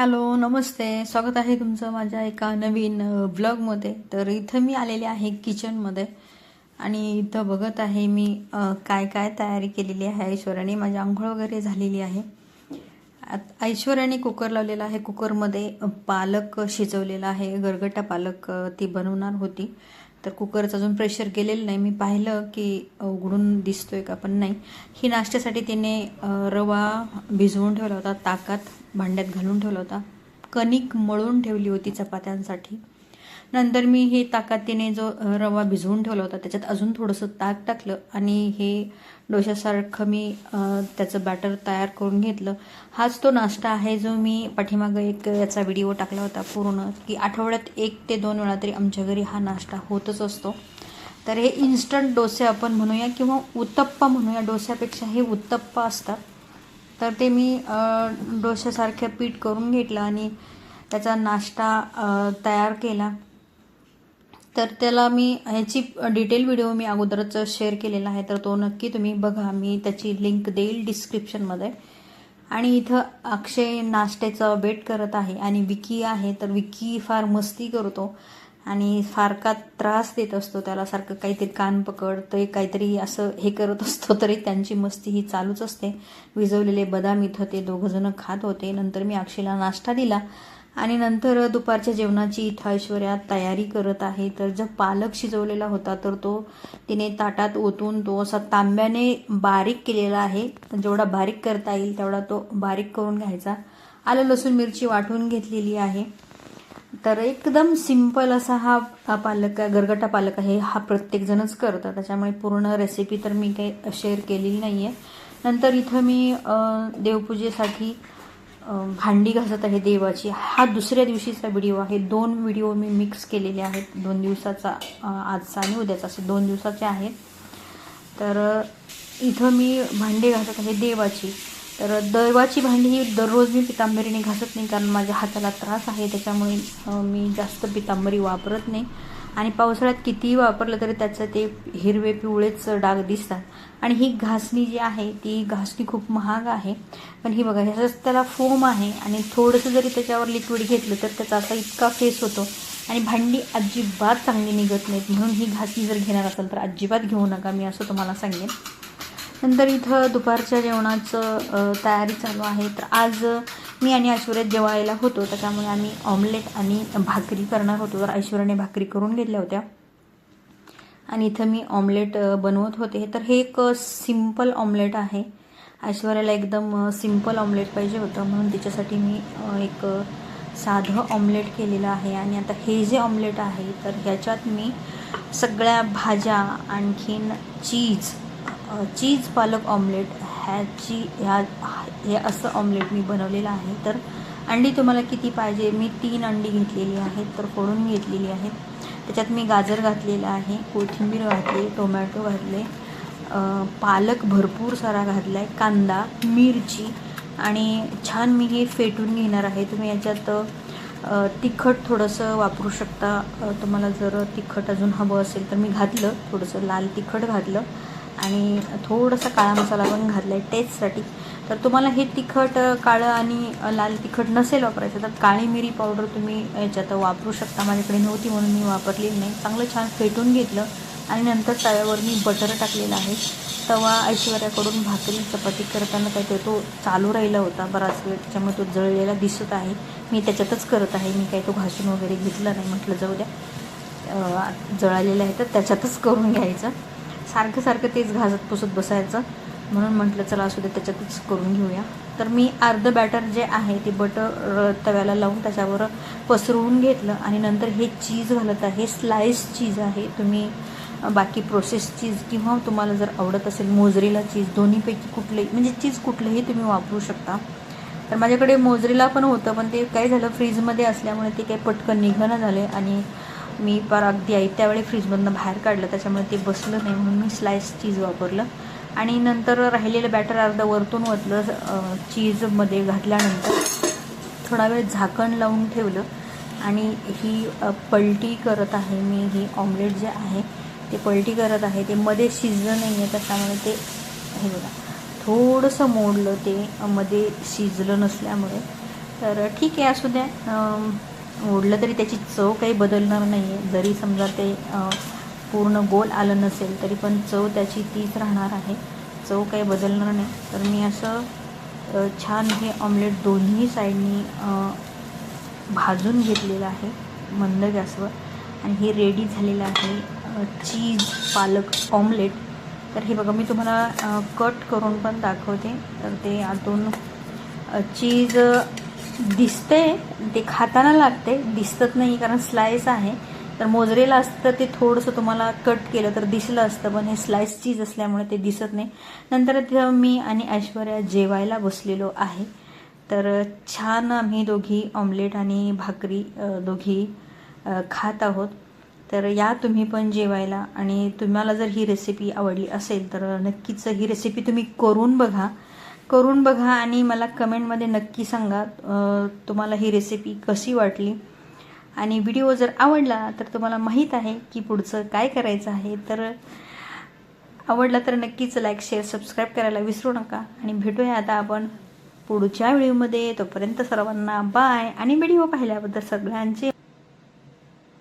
Hello, नमस्ते. स्वागत आहे तुमचं माझ्या एका नवीन व्लॉगमध्ये. तर इथं मी आलेले आहे किचनमध्ये आणि इथं बघत आहे मी काय काय तयारी केलेली आहे. ऐश्वर्याने माझी आंघोळ वगैरे झालेली आहे. ऐश्वर्याने कुकर लावलेला आहे. कुकरमध्ये पालक शिजवलेला आहे. गरगटा पालक ती बनवणार होती. तर कुकरचं अजून प्रेशर गेलेलं नाही. मी पाहिलं की उघडून दिसतोय का, पण नाही. ही नाश्त्यासाठी तिने रवा भिजवून ठेवला होता, ताकात भांड्यात घालून ठेवला होता. कणिक मळून ठेवली होती चपात्यांसाठी. नंतर मी हे ताकात तिने जो रवा भिजवून ठेवला होता त्याच्यात अजून थोडंसं ताक टाकलं आणि हे डोशासारखं मी त्याचं बॅटर तयार करून घेतलं. हाच तो नाश्ता आहे जो मी पाठीमागं एक याचा व्हिडिओ टाकला होता पूर्ण, की आठवड्यात 1 ते 2 वेळा तरी आमच्या घरी हा नाश्ता होतच असतो. तर हे इन्स्टंट डोसे आपण म्हणूया किंवा उत्तप्पा म्हणूया. डोस्यापेक्षा हे उत्तप्पा असतात. तर ते मी डोश्यासारखं पीठ करून घेतलं आणि त्याचा नाश्ता तयार केला. तर त्याला मी ह्याची डिटेल व्हिडिओ मी अगोदरच शेअर केलेला आहे, तर तो नक्की तुम्ही बघा. मी त्याची लिंक देईल डिस्क्रिप्शनमध्ये. आणि इथं अक्षय नाश्त्याचं वेट करत आहे आणि विकी आहे. तर विकी फार मस्ती करतो आणि फारका त्रास देत असतो त्याला. सारखं काहीतरी कान पकड, ते काहीतरी असं हे करत असतो. तरी त्यांची मस्ती ही चालूच असते. विजवलेले बदाम इथं ते दोघंजणं खात होते. नंतर मी अक्षयला नाश्ता दिला आणि नंतर दुपारच्या जेवणाची इथं ऐश्वर्या तयारी करत आहे. तर जो पालक शिजवलेला होता तर तो तिने ताटात ओतून तो असा तांब्याने बारीक केलेला आहे. जेवढा बारीक करता येईल तेवढा तो बारीक करून घ्यायचा. आलं लसूण मिरची वाटून घेतलेली आहे. तर एकदम सिंपल असा हा पालक गरगटा पालक आहे. हा प्रत्येकजणच करतं, त्याच्यामुळे पूर्ण रेसिपी तर मी काही शेअर केलेली नाही आहे. नंतर इथं मी देवपूजेसाठी भांडी घासत आहे देवाची. हा दुसऱ्या दिवशीचा व्हिडिओ आहे. 2 व्हिडिओ मी मिक्स केलेले आहेत. 2 दिवसाचा, आजचा आणि उद्याचा, असे 2 दिवसाचे आहेत. तर इथं मी भांडी घासत आहे देवाची. तर देवाची भांडी ही दररोज मी पितांबरीने घासत नाही, कारण माझ्या हाताला त्रास आहे. त्याच्यामुळे मी जास्त पितांबरी वापरत नाही. आणि पावसाळ्यात कितीही वापरलं तरी त्याचं ते हिरवे पिवळेच डाग दिसतात. आणि ही घासणी जी आहे ती घासणी खूप महाग आहे. पण ही बघा, ह्याचाच त्याला फोम आहे आणि थोडंसं जरी त्याच्यावर लिक्विड घेतलं तर त्याचा असा इतका फेस होतो आणि भांडी अजिबात चांगली निघत नाहीत. म्हणून ही घासणी जर घेणार असाल तर अजिबात घेऊ नका, मी असं तुम्हाला सांगेन. नंतर इथं दुपारच्या जेवणाचं तयारी चालू आहे. तर आज मी आणि ऐश्वर्या जेवायला होतो, त्याच्यामुळे आम्ही ऑमलेट आणि भाकरी करणार होतो. तर ऐश्वर्याने भाकरी करून घेतल्या होत्या आणि इथं मी ऑमलेट बनवत होते. तर हे एक सिंपल ऑमलेट आहे. ऐश्वर्याला एकदम सिंपल ऑमलेट पाहिजे होतं, म्हणून तिच्यासाठी मी एक साधं ऑमलेट केलेलं आहे. आणि आता हे जे ऑमलेट आहे तर ह्याच्यात मी सगळ्या भाज्या, आणखीन चीज पालक ऑमलेट हे असं ऑमलेट मी बनवलेलं आहे. तर अंडी तुम्हाला किती पाहिजे, मी 3 अंडी घेतलेली आहेत, तर फोडून घेतलेली आहेत. त्याच्यात मी गाजर घातलेलं आहे, कोथिंबीर घातली, टोमॅटो घातले, पालक भरपूर सारा घातला आहे, कांदा, मिरची आणि छान मी हे फेटून घेणार आहे. तुम्ही याच्यात तिखट थोडंसं वापरू शकता. तुम्हाला जर तिखट अजून हवं असेल तर मी घातलं, थोडंसं लाल तिखट घातलं आणि थोडासा काळा मसाला पण घातला आहे टेस्टसाठी. तर तुम्हाला हे तिखट काळं आणि लाल तिखट नसेल वापरायचं तर काळी मिरी पावडर तुम्ही याच्यात वापरू शकता. माझ्याकडे नव्हती म्हणून मी वापरलेली नाही. चांगलं छान फेटून घेतलं आणि नंतर तव्यावर मी बटर टाकलेला आहे. तवा ऐश्वर्याकडून भाकरी चपाती करताना काय तो चालू राहिला होता बराच वेळ, त्याच्यामुळे तो जळलेला दिसत आहे. मी त्याच्यातच करत आहे, मी काही तो घासून वगैरे घेतला नाही. म्हटलं जाऊ द्या, जळालेलं आहे तर त्याच्यातच करून घ्यायचं. सारखं तेच घासत पुसत बसायचं, म्हणून म्हटलं चला असू दे त्याच्यातच करून घेऊया. तर मी अर्ध बॅटर जे आहे ते बटर तव्याला लावून त्याच्यावर पसरवून घेतलं आणि नंतर हे चीज घालत आहे. स्लाइस चीज आहे. तुम्ही बाकी प्रोसेस चीज किंवा तुम्हाला जर आवडत असेल मोझरेला चीज, दोन्हीपैकी कुठलेही म्हणजे चीज कुठलंही तुम्ही वापरू शकता. तर माझ्याकडे मोझरेला पण होतं, पण ते काय झालं फ्रीजमध्ये असल्यामुळे ते काही पटकन निघणं झाले आणि मी अगदी त्यावेळी फ्रीजमधनं बाहेर काढलं, त्याच्यामुळे ते बसलं नाही, म्हणून मी स्लाइस चीज वापरलं. आणि नंतर राहिलेलं बॅटर अर्धा वरतून ओतलं. चीजमध्ये घातल्यानंतर थोडा वेळ झाकण लावून ठेवलं आणि ही पलटी करत आहे मी. ही ऑमलेट जे आहे ते पलटी करत आहे. ते मध्ये शिजलं नाही आहे, त्याच्यामुळे ते हे बघा थोडंसं मोडलं, ते मध्ये शिजलं नसल्यामुळे. तर ठीक आहे, असू द्या. ओढलं तरी त्याची चव काही बदलणार नाही आहे. जरी समजा ते पूर्ण गोल आलं नसेल तरी पण चव त्याची तीच राहणार आहे. चव काही बदलणार नाही. तर मी असं छान हे ऑमलेट दोन्ही साईडनी भाजून घेतलेलं आहे मंद गॅसवर. आणि हे रेडी झालेलं आहे चीज पालक ऑमलेट. तर हे बघा, मी तुम्हाला कट करून पण दाखवते. तर ते आतून चीज दिसते, ते खाताना लागते, दिसत नाही कारण स्लाइस आहे. तर मोजरेला असतं तर ते थोडंसं तुम्हाला कट केलं तर दिसलं असतं, पण हे स्लाइस चीज असल्यामुळे ते दिसत नाही. नंतर तिथं मी आणि ऐश्वर्या जेवायला बसलेलो आहे. तर छान आम्ही दोघी ऑमलेट आणि भाकरी दोघी खात आहोत. तर या तुम्ही पण जेवायला. आणि तुम्हाला जर ही रेसिपी आवडली असेल तर नक्कीच ही रेसिपी तुम्ही करून बघा आणि मला कमेंटमध्ये नक्की सांगा तुम्हाला ही रेसिपी कशी वाटली. आणि व्हिडिओ जर आवडला तर तुम्हाला माहीत आहे की पुढचं काय करायचं आहे. तर आवडला तर नक्कीच लाईक शेअर सबस्क्राईब करायला विसरू नका. आणि भेटूया आता आपण पुढच्या व्हिडिओमध्ये. तोपर्यंत सर्वांना बाय. आणि व्हिडिओ पाहिल्याबद्दल सगळ्यांचे